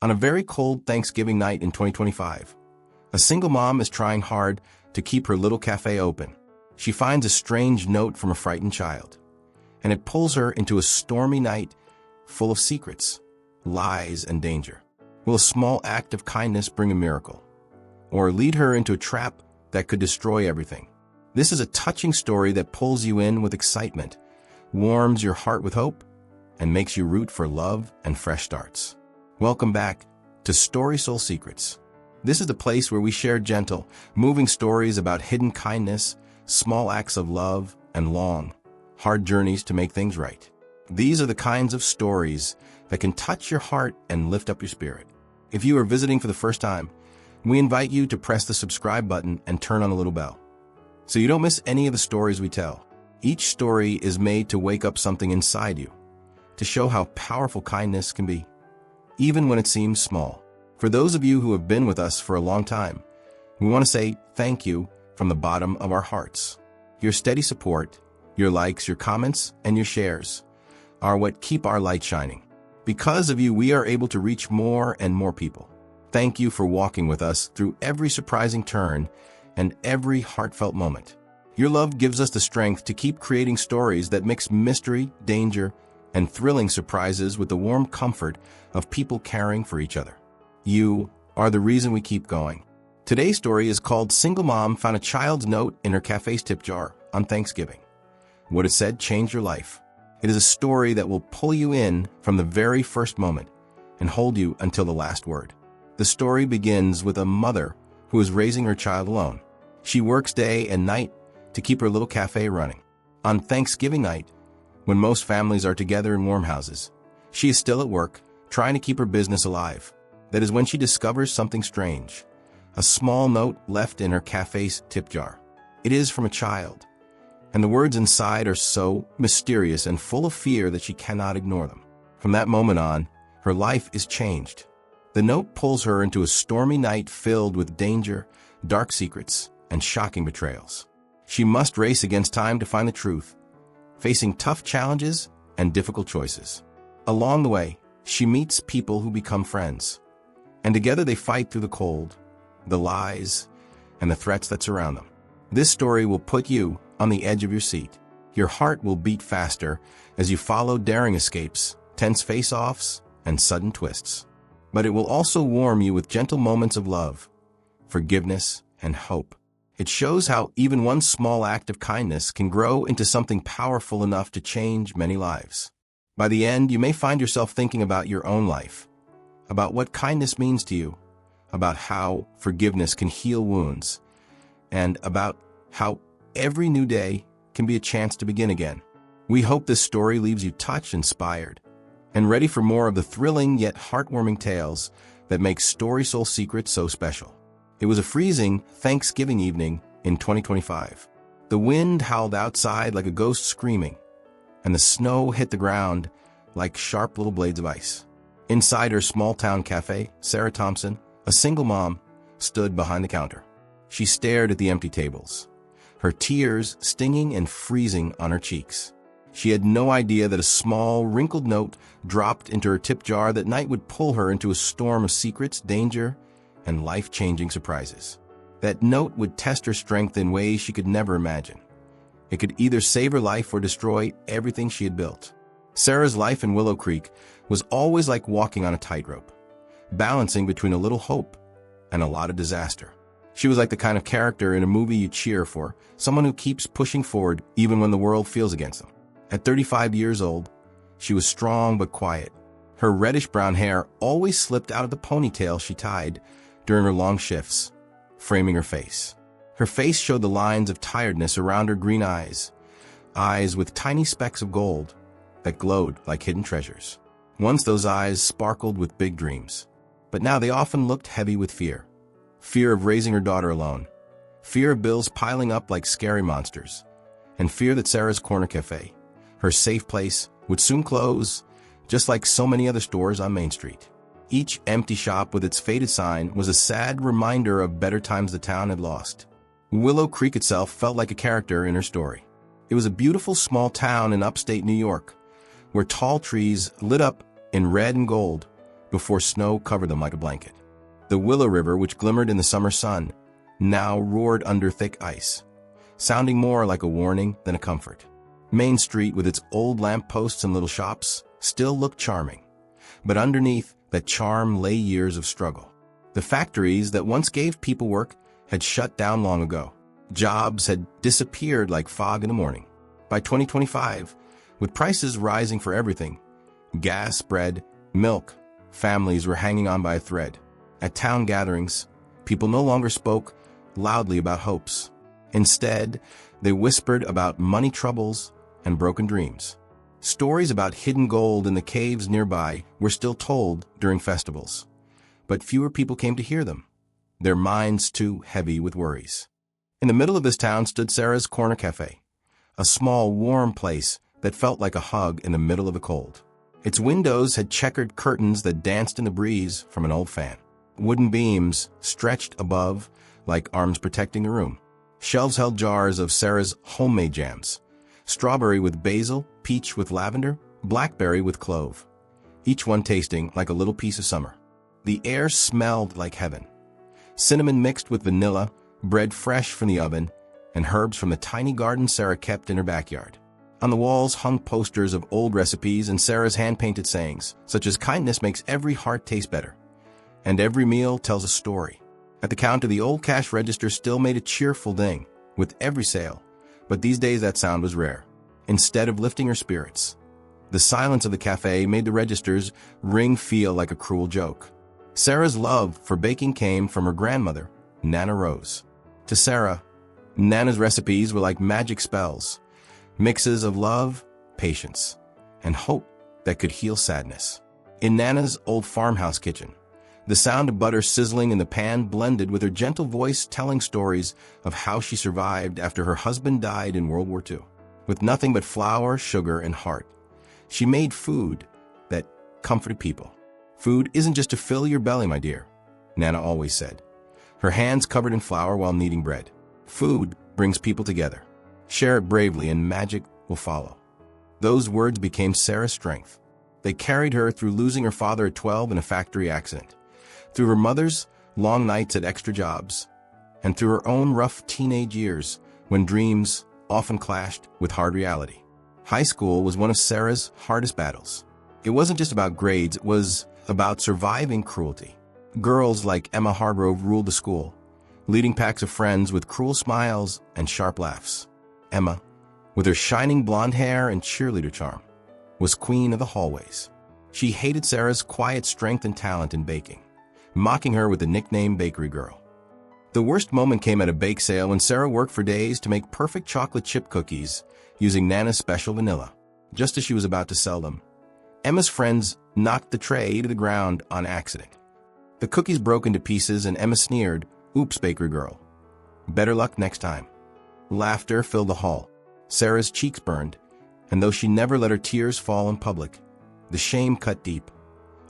On a very cold Thanksgiving night in 2025, a single mom is trying hard to keep her little cafe open. She finds a strange note from a frightened child, and it pulls her into a stormy night full of secrets, lies, and danger. Will a small act of kindness bring a miracle, or lead her into a trap that could destroy everything? This is a touching story that pulls you in with excitement, warms your heart with hope, and makes you root for love and fresh starts. Welcome back to Story Soul Secrets. This is the place where we share gentle, moving stories about hidden kindness, small acts of love, and long, hard journeys to make things right. These are the kinds of stories that can touch your heart and lift up your spirit. If you are visiting for the first time, we invite you to press the subscribe button and turn on the little bell, so you don't miss any of the stories we tell. Each story is made to wake up something inside you, to show how powerful kindness can be, even when it seems small. For those of you who have been with us for a long time, we want to say thank you from the bottom of our hearts. Your steady support, your likes, your comments, and your shares are what keep our light shining. Because of you, we are able to reach more and more people. Thank you for walking with us through every surprising turn and every heartfelt moment. Your love gives us the strength to keep creating stories that mix mystery, danger, and thrilling surprises with the warm comfort of people caring for each other. You are the reason we keep going. Today's story is called Single Mom Found a Child's Note in Her Cafe's Tip Jar on Thanksgiving. What it said changed your life. It is a story that will pull you in from the very first moment and hold you until the last word. The story begins with a mother who is raising her child alone. She works day and night to keep her little cafe running. On Thanksgiving night, when most families are together in warm houses, she is still at work, trying to keep her business alive. That is when she discovers something strange, a small note left in her cafe's tip jar. It is from a child, and the words inside are so mysterious and full of fear that she cannot ignore them. From that moment on, her life is changed. The note pulls her into a stormy night filled with danger, dark secrets, and shocking betrayals. She must race against time to find the truth, facing tough challenges and difficult choices. Along the way, she meets people who become friends, and together they fight through the cold, the lies, and the threats that surround them. This story will put you on the edge of your seat. Your heart will beat faster as you follow daring escapes, tense face-offs, and sudden twists. But it will also warm you with gentle moments of love, forgiveness, and hope. It shows how even one small act of kindness can grow into something powerful enough to change many lives. By the end, you may find yourself thinking about your own life, about what kindness means to you, about how forgiveness can heal wounds, and about how every new day can be a chance to begin again. We hope this story leaves you touched, inspired, and ready for more of the thrilling yet heartwarming tales that make Story Soul Secrets so special. It was a freezing Thanksgiving evening in 2025. The wind howled outside like a ghost screaming, and the snow hit the ground like sharp little blades of ice. Inside her small-town cafe, Sarah Thompson, a single mom, stood behind the counter. She stared at the empty tables, her tears stinging and freezing on her cheeks. She had no idea that a small, wrinkled note dropped into her tip jar that night would pull her into a storm of secrets, danger, and life-changing surprises. That note would test her strength in ways she could never imagine. It could either save her life or destroy everything she had built. Sarah's life in Willow Creek was always like walking on a tightrope, balancing between a little hope and a lot of disaster. She was like the kind of character in a movie you cheer for, someone who keeps pushing forward even when the world feels against them. At 35 years old, she was strong but quiet. Her reddish-brown hair always slipped out of the ponytail she tied during her long shifts, framing her face. Her face showed the lines of tiredness around her green eyes with tiny specks of gold that glowed like hidden treasures. Once those eyes sparkled with big dreams, but now they often looked heavy with fear. Fear of raising her daughter alone, fear of bills piling up like scary monsters, and fear that Sarah's corner cafe, her safe place, would soon close, just like so many other stores on Main Street. Each empty shop with its faded sign was a sad reminder of better times the town had lost. Willow Creek itself felt like a character in her story. It was a beautiful small town in upstate New York, where tall trees lit up in red and gold before snow covered them like a blanket. The Willow River, which glimmered in the summer sun, now roared under thick ice, sounding more like a warning than a comfort. Main Street, with its old lamp posts and little shops, still looked charming, but underneath that charm lay years of struggle. The factories that once gave people work had shut down long ago. Jobs had disappeared like fog in the morning. By 2025, with prices rising for everything, gas, bread, milk, families were hanging on by a thread. At town gatherings, people no longer spoke loudly about hopes. Instead, they whispered about money troubles and broken dreams. Stories about hidden gold in the caves nearby were still told during festivals, but fewer people came to hear them, their minds too heavy with worries. In the middle of this town stood Sarah's Corner Café, a small, warm place that felt like a hug in the middle of the cold. Its windows had checkered curtains that danced in the breeze from an old fan. Wooden beams stretched above like arms protecting the room. Shelves held jars of Sarah's homemade jams, strawberry with basil, peach with lavender, blackberry with clove, each one tasting like a little piece of summer. The air smelled like heaven. Cinnamon mixed with vanilla, bread fresh from the oven, and herbs from the tiny garden Sarah kept in her backyard. On the walls hung posters of old recipes and Sarah's hand-painted sayings, such as "Kindness makes every heart taste better," and "Every meal tells a story." At the counter, the old cash register still made a cheerful ding with every sale, but these days that sound was rare. Instead of lifting her spirits, the silence of the cafe made the register's ring feel like a cruel joke. Sarah's love for baking came from her grandmother, Nana Rose. To Sarah, Nana's recipes were like magic spells, mixes of love, patience, and hope that could heal sadness. In Nana's old farmhouse kitchen, the sound of butter sizzling in the pan blended with her gentle voice telling stories of how she survived after her husband died in World War II. With nothing but flour, sugar, and heart, she made food that comforted people. "Food isn't just to fill your belly, my dear," Nana always said, her hands covered in flour while kneading bread. "Food brings people together. Share it bravely and magic will follow." Those words became Sarah's strength. They carried her through losing her father at 12 in a factory accident, through her mother's long nights at extra jobs, and through her own rough teenage years when dreams often clashed with hard reality. High school was one of Sarah's hardest battles. It wasn't just about grades, it was about surviving cruelty. Girls like Emma Hargrove ruled the school, leading packs of friends with cruel smiles and sharp laughs. Emma, with her shining blonde hair and cheerleader charm, was queen of the hallways. She hated Sarah's quiet strength and talent in baking, mocking her with the nickname Bakery Girl. The worst moment came at a bake sale when Sarah worked for days to make perfect chocolate chip cookies using Nana's special vanilla. Just as she was about to sell them, Emma's friends knocked the tray to the ground on accident. The cookies broke into pieces and Emma sneered, "Oops, Bakery Girl. Better luck next time." Laughter filled the hall. Sarah's cheeks burned, and though she never let her tears fall in public, the shame cut deep,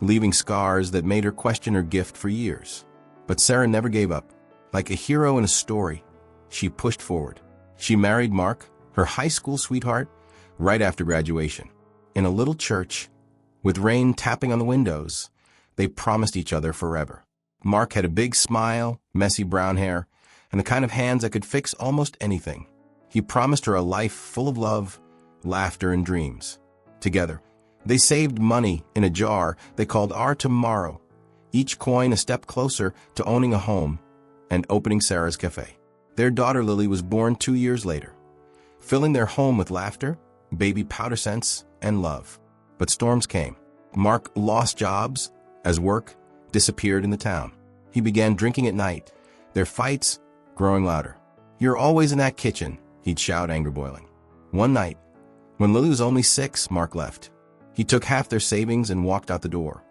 leaving scars that made her question her gift for years. But Sarah never gave up. Like a hero in a story, she pushed forward. She married Mark, her high school sweetheart, right after graduation. In a little church, with rain tapping on the windows, they promised each other forever. Mark had a big smile, messy brown hair, and the kind of hands that could fix almost anything. He promised her a life full of love, laughter, and dreams. Together, they saved money in a jar they called Our Tomorrow, each coin a step closer to owning a home and opening Sarah's Café. Their daughter Lily was born 2 years later, filling their home with laughter, baby powder scents, and love. But storms came. Mark lost jobs as work disappeared in the town. He began drinking at night, their fights growing louder. "You're always in that kitchen," he'd shout, anger boiling. One night, when Lily was only 6, Mark left. He took half their savings and walked out the door,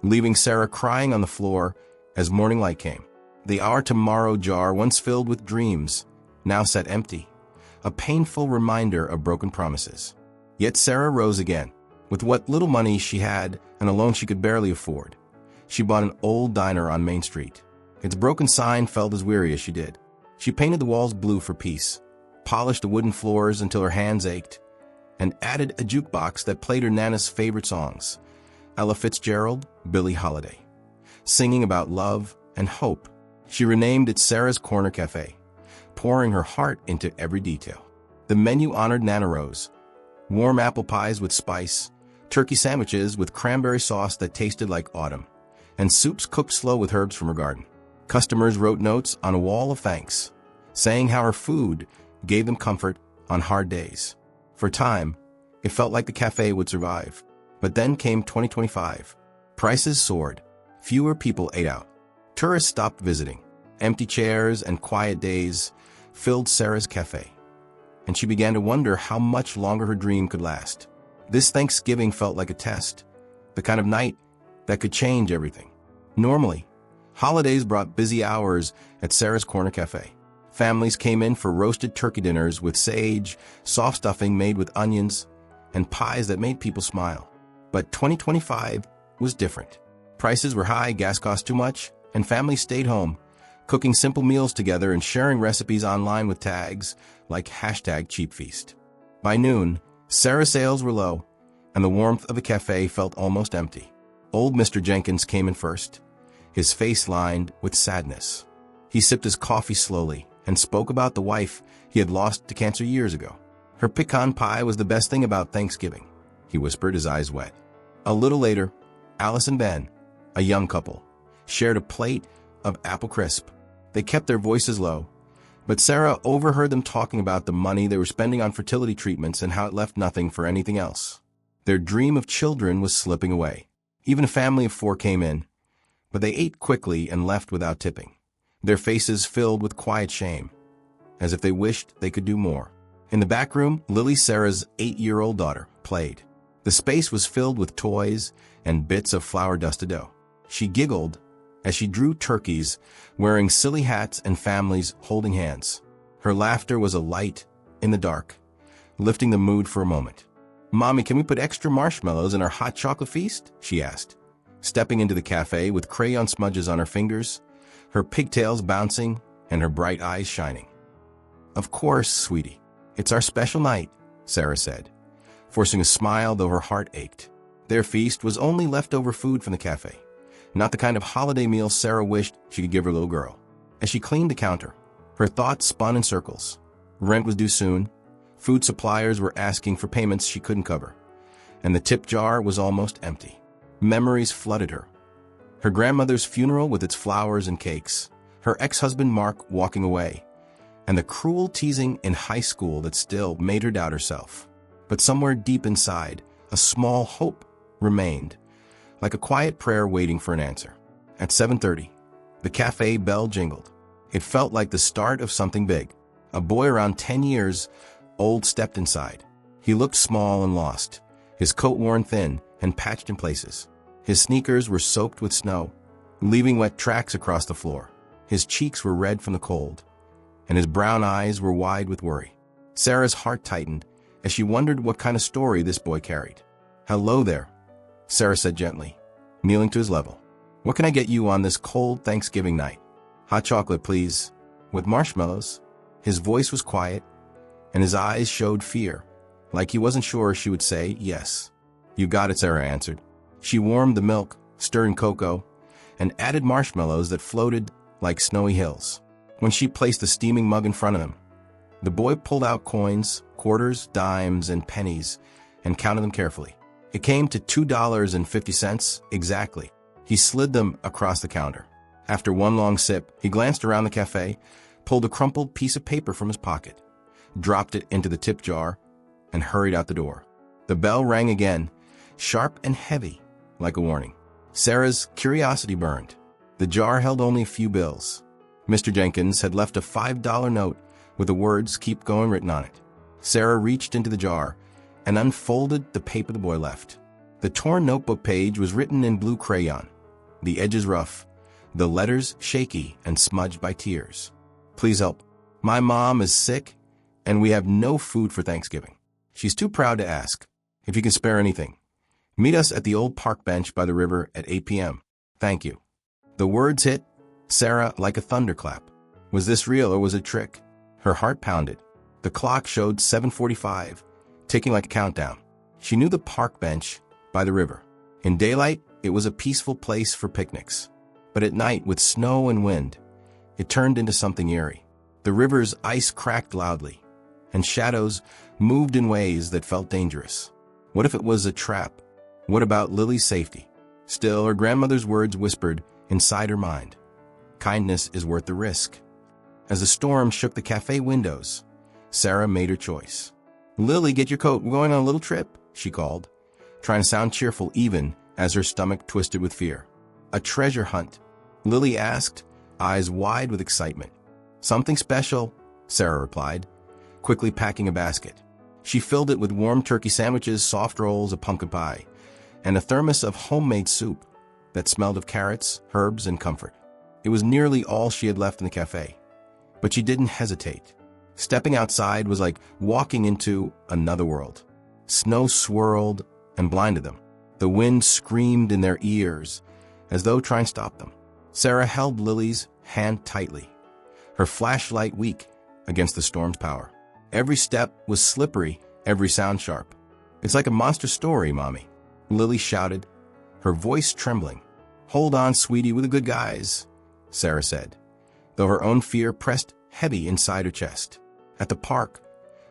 leaving Sarah crying on the floor as morning light came. The Our Tomorrow jar, once filled with dreams, now sat empty, a painful reminder of broken promises. Yet Sarah rose again. With what little money she had and a loan she could barely afford, she bought an old diner on Main Street. Its broken sign felt as weary as she did. She painted the walls blue for peace, polished the wooden floors until her hands ached, and added a jukebox that played her Nana's favorite songs, Ella Fitzgerald, Billie Holiday, singing about love and hope. She renamed it Sarah's Corner Café, pouring her heart into every detail. The menu honored Nana Rose, warm apple pies with spice, turkey sandwiches with cranberry sauce that tasted like autumn, and soups cooked slow with herbs from her garden. Customers wrote notes on a wall of thanks, saying how her food gave them comfort on hard days. For a time, it felt like the cafe would survive. But then came 2025. Prices soared. Fewer people ate out. Tourists stopped visiting. Empty chairs and quiet days filled Sarah's cafe, and she began to wonder how much longer her dream could last. This Thanksgiving felt like a test, the kind of night that could change everything. Normally, holidays brought busy hours at Sarah's Corner Cafe. Families came in for roasted turkey dinners with sage, soft stuffing made with onions, and pies that made people smile. But 2025 was different. Prices were high, gas cost too much, and families stayed home, cooking simple meals together and sharing recipes online with tags like #CheapFeast. By noon, Sarah's sales were low, and the warmth of the cafe felt almost empty. Old Mr. Jenkins came in first, his face lined with sadness. He sipped his coffee slowly and spoke about the wife he had lost to cancer years ago. Her pecan pie was the best thing about Thanksgiving, he whispered, his eyes wet. A little later, Alice and Ben, a young couple, shared a plate of apple crisp. They kept their voices low, but Sarah overheard them talking about the money they were spending on fertility treatments and how it left nothing for anything else. Their dream of children was slipping away. Even a family of 4 came in, but they ate quickly and left without tipping, their faces filled with quiet shame, as if they wished they could do more. In the back room, Lily, Sarah's 8-year-old daughter, played. The space was filled with toys and bits of flour-dusted dough. She giggled as she drew turkeys wearing silly hats and families holding hands. Her laughter was a light in the dark, lifting the mood for a moment. "Mommy, can we put extra marshmallows in our hot chocolate feast?" she asked, stepping into the cafe with crayon smudges on her fingers, her pigtails bouncing and her bright eyes shining. "Of course, sweetie. It's our special night," Sarah said, forcing a smile though her heart ached. Their feast was only leftover food from the cafe, not the kind of holiday meal Sarah wished she could give her little girl. As she cleaned the counter, her thoughts spun in circles. Rent was due soon, food suppliers were asking for payments she couldn't cover, and the tip jar was almost empty. Memories flooded her. Her grandmother's funeral with its flowers and cakes, her ex-husband Mark walking away, and the cruel teasing in high school that still made her doubt herself. But somewhere deep inside, a small hope remained, like a quiet prayer waiting for an answer. At 7:30, the cafe bell jingled. It felt like the start of something big. A boy around 10 years old stepped inside. He looked small and lost, his coat worn thin and patched in places. His sneakers were soaked with snow, leaving wet tracks across the floor. His cheeks were red from the cold, and his brown eyes were wide with worry. Sarah's heart tightened as she wondered what kind of story this boy carried. "Hello there," Sarah said gently, kneeling to his level. "What can I get you on this cold Thanksgiving night?" "Hot chocolate, please, with marshmallows." His voice was quiet, and his eyes showed fear, like he wasn't sure she would say yes. "You got it," Sarah answered. She warmed the milk, stirred in cocoa, and added marshmallows that floated like snowy hills. When she placed the steaming mug in front of him, the boy pulled out coins, quarters, dimes, and pennies, and counted them carefully. It came to $2.50 exactly. He slid them across the counter. After one long sip, he glanced around the cafe, pulled a crumpled piece of paper from his pocket, dropped it into the tip jar, and hurried out the door. The bell rang again, sharp and heavy, like a warning. Sarah's curiosity burned. The jar held only a few bills. Mr. Jenkins had left a $5 note with the words "Keep Going" written on it. Sarah reached into the jar and unfolded the paper the boy left. The torn notebook page was written in blue crayon, the edges rough, the letters shaky and smudged by tears. "Please help. My mom is sick, and we have no food for Thanksgiving. She's too proud to ask. If you can spare anything, meet us at the old park bench by the river at 8 p.m. Thank you." The words hit Sarah like a thunderclap. Was this real or was it a trick? Her heart pounded. The clock showed 7:45, ticking like a countdown. She knew the park bench by the river. In daylight, it was a peaceful place for picnics. But at night, with snow and wind, it turned into something eerie. The river's ice cracked loudly, and shadows moved in ways that felt dangerous. What if it was a trap? What about Lily's safety? Still, her grandmother's words whispered inside her mind. Kindness is worth the risk. As the storm shook the cafe windows, Sarah made her choice. "Lily, get your coat. We're going on a little trip," she called, trying to sound cheerful even as her stomach twisted with fear. "A treasure hunt?" Lily asked, eyes wide with excitement. "Something special," Sarah replied, quickly packing a basket. She filled it with warm turkey sandwiches, soft rolls, a pumpkin pie, and a thermos of homemade soup that smelled of carrots, herbs, and comfort. It was nearly all she had left in the cafe, but she didn't hesitate. Stepping outside was like walking into another world. Snow swirled and blinded them. The wind screamed in their ears as though trying to stop them. Sarah held Lily's hand tightly, her flashlight weak against the storm's power. Every step was slippery, every sound sharp. "It's like a monster story, Mommy," Lily shouted, her voice trembling. "Hold on, sweetie, we're the good guys," Sarah said, though her own fear pressed heavy inside her chest. At the park,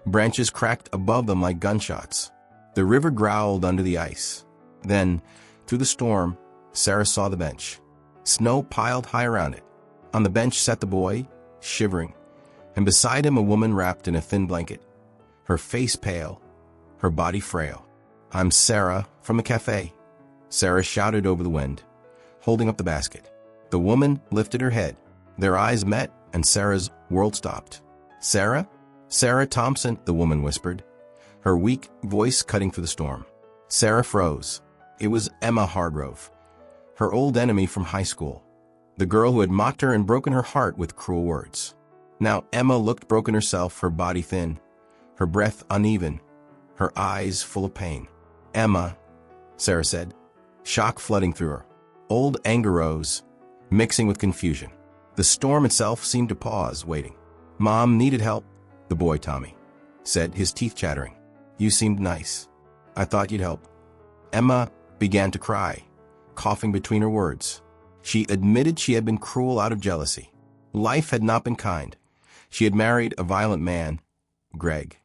branches cracked above them like gunshots. The river growled under the ice. Then, through the storm, Sarah saw the bench. Snow piled high around it. On the bench sat the boy, shivering, and beside him a woman wrapped in a thin blanket, her face pale, her body frail. "I'm Sarah from the cafe," Sarah shouted over the wind, holding up the basket. The woman lifted her head. Their eyes met, and Sarah's world stopped. "Sarah? Sarah Thompson," the woman whispered, her weak voice cutting through the storm. Sarah froze. It was Emma Hargrove, her old enemy from high school, the girl who had mocked her and broken her heart with cruel words. Now Emma looked broken herself, her body thin, her breath uneven, her eyes full of pain. "Emma," Sarah said, shock flooding through her. Old anger rose, mixing with confusion. The storm itself seemed to pause, waiting. "Mom needed help," the boy Tommy said, his teeth chattering. "You seemed nice. I thought you'd help." Emma began to cry, coughing between her words. She admitted she had been cruel out of jealousy. Life had not been kind. She had married a violent man, Greg,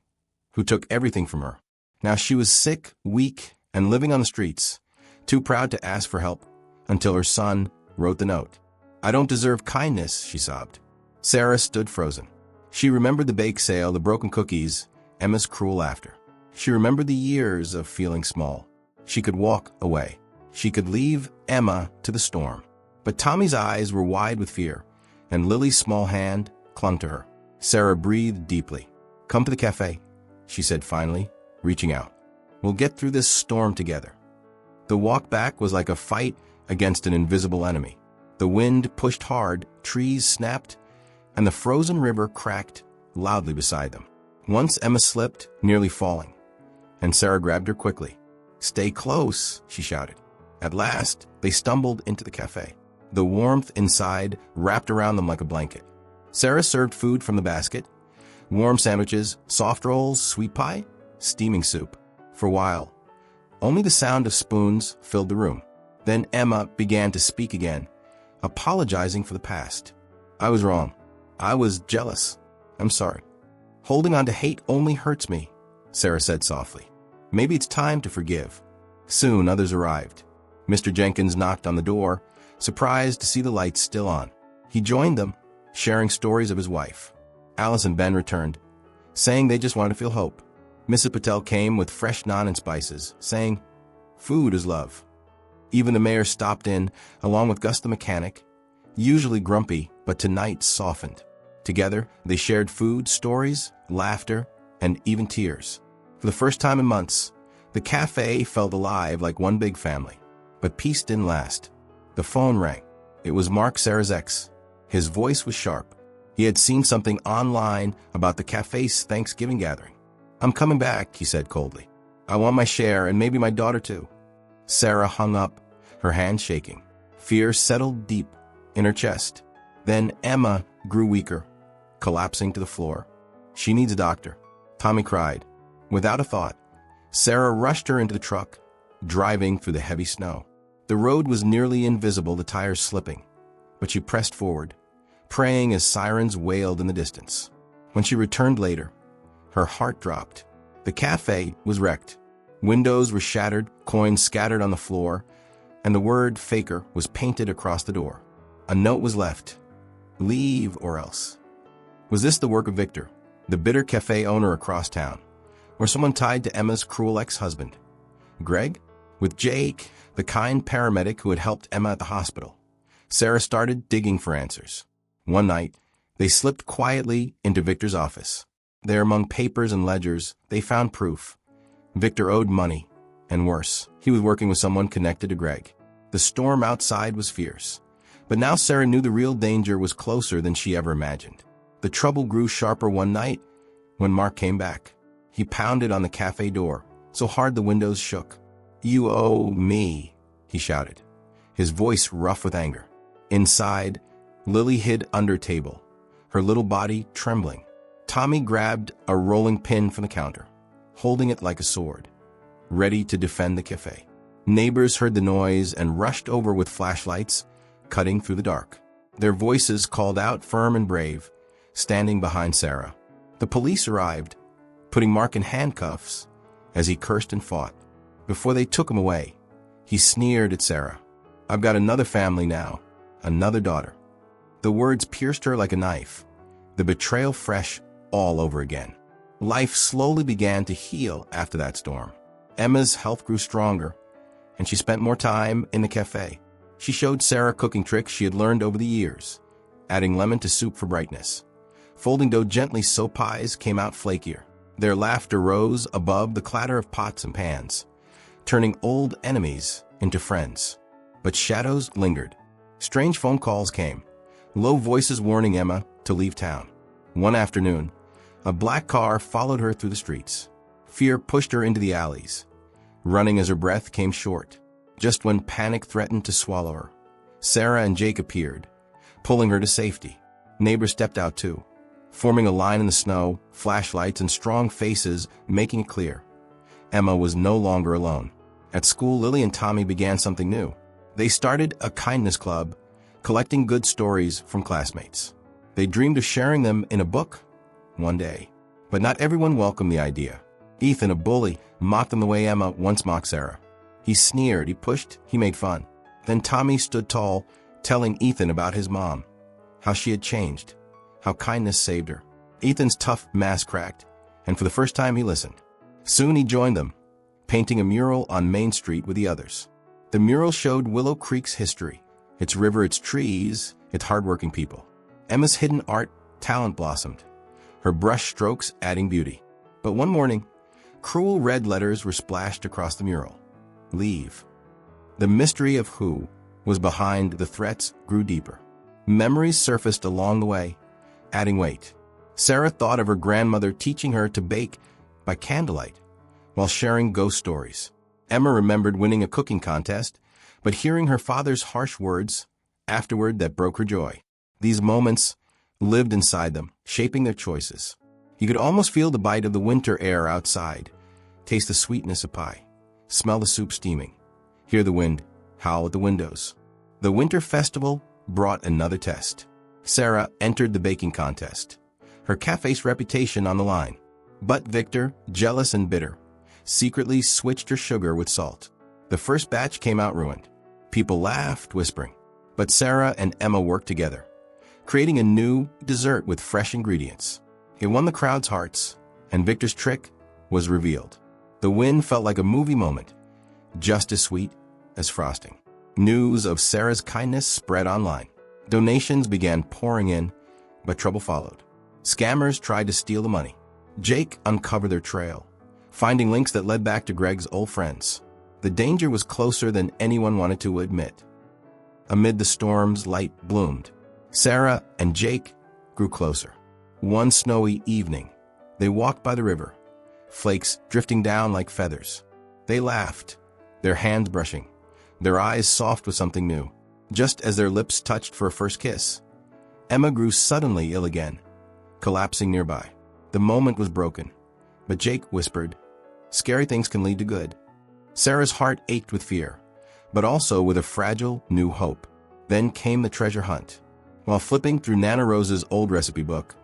who took everything from her. Now she was sick, weak, and living on the streets, too proud to ask for help, until her son wrote the note. "I don't deserve kindness," she sobbed. Sarah stood frozen. She remembered the bake sale, the broken cookies, Emma's cruel laughter. She remembered the years of feeling small. She could walk away. She could leave Emma to the storm. But Tommy's eyes were wide with fear, and Lily's small hand clung to her. Sarah breathed deeply. "Come to the cafe," she said finally, reaching out. "We'll get through this storm together." The walk back was like a fight against an invisible enemy. The wind pushed hard, trees snapped, and the frozen river cracked loudly beside them. Once Emma slipped, nearly falling, and Sarah grabbed her quickly. "Stay close," she shouted. At last, they stumbled into the cafe. The warmth inside wrapped around them like a blanket. Sarah served food from the basket, warm sandwiches, soft rolls, sweet pie, steaming soup. For a while, only the sound of spoons filled the room. Then Emma began to speak again, apologizing for the past. "I was wrong. I was jealous. I'm sorry. Holding on to hate only hurts me," Sarah said softly. "Maybe it's time to forgive." Soon others arrived. Mr. Jenkins knocked on the door, surprised to see the lights still on. He joined them, sharing stories of his wife. Alice and Ben returned, saying they just wanted to feel hope. Mrs. Patel came with fresh naan and spices, saying, "Food is love." Even the mayor stopped in, along with Gus the mechanic, usually grumpy, but tonight softened. Together, they shared food, stories, laughter, and even tears. For the first time in months, the cafe felt alive like one big family. But peace didn't last. The phone rang. It was Mark, Sarah's ex. His voice was sharp. He had seen something online about the cafe's Thanksgiving gathering. "I'm coming back," he said coldly. "I want my share, and maybe my daughter too." Sarah hung up, her hand shaking. Fear settled deep in her chest. Then Emma grew weaker, collapsing to the floor. "She needs a doctor," Tommy cried. Without a thought, Sarah rushed her into the truck, driving through the heavy snow. The road was nearly invisible, the tires slipping, but she pressed forward, praying as sirens wailed in the distance. When she returned later, her heart dropped. The cafe was wrecked. Windows were shattered, coins scattered on the floor, and the word "faker" was painted across the door. A note was left: "Leave or else." Was this the work of Victor, the bitter cafe owner across town, or someone tied to Emma's cruel ex-husband, Greg? With Jake, the kind paramedic who had helped Emma at the hospital, Sarah started digging for answers. One night, they slipped quietly into Victor's office. There, among papers and ledgers, they found proof. Victor owed money, and worse, he was working with someone connected to Greg. The storm outside was fierce, but now Sarah knew the real danger was closer than she ever imagined. The trouble grew sharper one night when Mark came back. He pounded on the cafe door, so hard the windows shook. "You owe me," he shouted, his voice rough with anger. Inside, Lily hid under table, her little body trembling. Tommy grabbed a rolling pin from the counter, holding it like a sword, ready to defend the cafe. Neighbors heard the noise and rushed over with flashlights, cutting through the dark. Their voices called out firm and brave, standing behind Sarah. The police arrived, putting Mark in handcuffs as he cursed and fought. Before they took him away, he sneered at Sarah. "I've got another family now, another daughter." The words pierced her like a knife, the betrayal fresh all over again. Life slowly began to heal after that storm. Emma's health grew stronger, and she spent more time in the cafe. She showed Sarah cooking tricks she had learned over the years, adding lemon to soup for brightness. Folding dough gently so pies came out flakier. Their laughter rose above the clatter of pots and pans, turning old enemies into friends. But shadows lingered. Strange phone calls came, low voices warning Emma to leave town. One afternoon, a black car followed her through the streets. Fear pushed her into the alleys, running as her breath came short. Just when panic threatened to swallow her, Sarah and Jake appeared, pulling her to safety. Neighbors stepped out too, forming a line in the snow, flashlights and strong faces making it clear. Emma was no longer alone. At school, Lily and Tommy began something new. They started a kindness club, collecting good stories from classmates. They dreamed of sharing them in a book one day. But not everyone welcomed the idea. Ethan, a bully, mocked them the way Emma once mocked Sarah. He sneered, he pushed, he made fun. Then Tommy stood tall, telling Ethan about his mom, how she had changed, how kindness saved her. Ethan's tough mask cracked, and for the first time he listened. Soon he joined them, painting a mural on Main Street with the others. The mural showed Willow Creek's history, its river, its trees, its hardworking people. Emma's hidden art talent blossomed, her brush strokes adding beauty. But one morning, cruel red letters were splashed across the mural. Leave. The mystery of who was behind the threats grew deeper. Memories surfaced along the way, adding weight. Sarah thought of her grandmother teaching her to bake by candlelight while sharing ghost stories. Emma remembered winning a cooking contest, but hearing her father's harsh words afterward that broke her joy. These moments lived inside them, shaping their choices. You could almost feel the bite of the winter air outside, taste the sweetness of pie, smell the soup steaming, hear the wind howl at the windows. The winter festival brought another test. Sarah entered the baking contest, her cafe's reputation on the line. But Victor, jealous and bitter, secretly switched her sugar with salt. The first batch came out ruined. People laughed, whispering. But Sarah and Emma worked together, creating a new dessert with fresh ingredients. It won the crowd's hearts, and Victor's trick was revealed. The win felt like a movie moment, just as sweet as frosting. News of Sarah's kindness spread online. Donations began pouring in, but trouble followed. Scammers tried to steal the money. Jake uncovered their trail, finding links that led back to Greg's old friends. The danger was closer than anyone wanted to admit. Amid the storms, light bloomed. Sarah and Jake grew closer. One snowy evening, they walked by the river, flakes drifting down like feathers. They laughed, their hands brushing, their eyes soft with something new. Just as their lips touched for a first kiss, Emma grew suddenly ill again, collapsing nearby. The moment was broken, but Jake whispered, "Scary things can lead to good." Sarah's heart ached with fear, but also with a fragile, new hope. Then came the treasure hunt. While flipping through Nana Rose's old recipe book,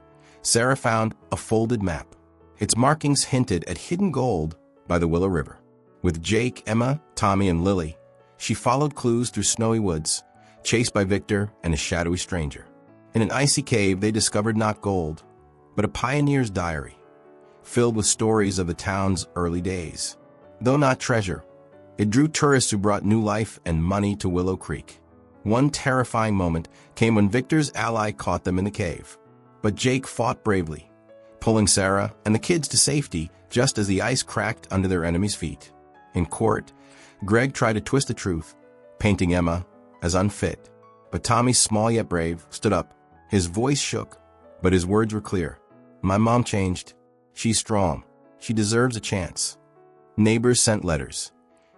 Sarah found a folded map. Its markings hinted at hidden gold by the Willow River. With Jake, Emma, Tommy, and Lily, she followed clues through snowy woods, chased by Victor and a shadowy stranger. In an icy cave, they discovered not gold, but a pioneer's diary, filled with stories of the town's early days. Though not treasure, it drew tourists who brought new life and money to Willow Creek. One terrifying moment came when Victor's ally caught them in the cave. But Jake fought bravely, pulling Sarah and the kids to safety just as the ice cracked under their enemy's feet. In court, Greg tried to twist the truth, painting Emma as unfit. But Tommy, small yet brave, stood up. His voice shook, but his words were clear. My mom changed. She's strong. She deserves a chance. Neighbors sent letters,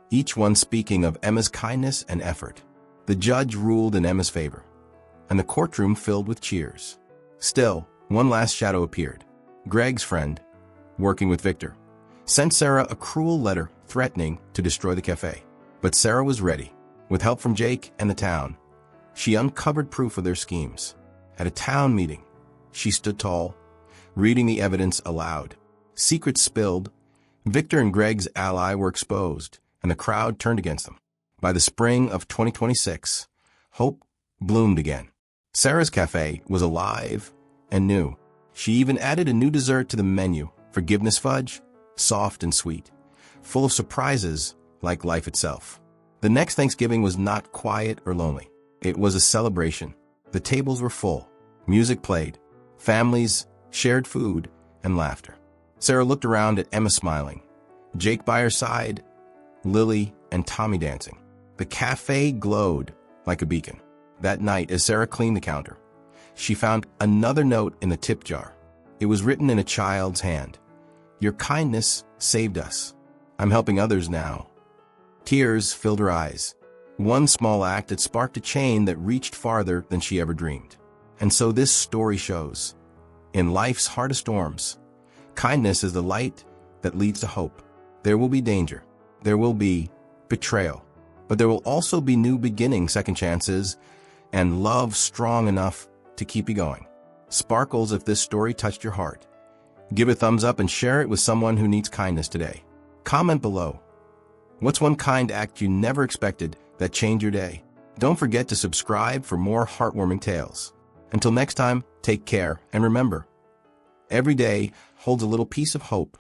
each one speaking of Emma's kindness and effort. The judge ruled in Emma's favor, and the courtroom filled with cheers. Still, one last shadow appeared. Greg's friend, working with Victor, sent Sarah a cruel letter threatening to destroy the cafe. But Sarah was ready. With help from Jake and the town, she uncovered proof of their schemes. At a town meeting, she stood tall, reading the evidence aloud. Secrets spilled. Victor and Greg's ally were exposed, and the crowd turned against them. By the spring of 2026, hope bloomed again. Sarah's Café was alive and new. She even added a new dessert to the menu, forgiveness fudge, soft and sweet, full of surprises like life itself. The next Thanksgiving was not quiet or lonely. It was a celebration. The tables were full. Music played. Families shared food and laughter. Sarah looked around at Emma smiling, Jake by her side, Lily and Tommy dancing. The cafe glowed like a beacon. That night, as Sarah cleaned the counter, she found another note in the tip jar. It was written in a child's hand. Your kindness saved us. I'm helping others now. Tears filled her eyes. One small act that sparked a chain that reached farther than she ever dreamed. And so this story shows, in life's hardest storms, kindness is the light that leads to hope. There will be danger. There will be betrayal. But there will also be new beginnings, second chances, and love strong enough to keep you going. Sparkles, if this story touched your heart, give a thumbs up and share it with someone who needs kindness today. Comment below. What's one kind act you never expected that changed your day? Don't forget to subscribe for more heartwarming tales. Until next time, take care, and remember, every day holds a little piece of hope.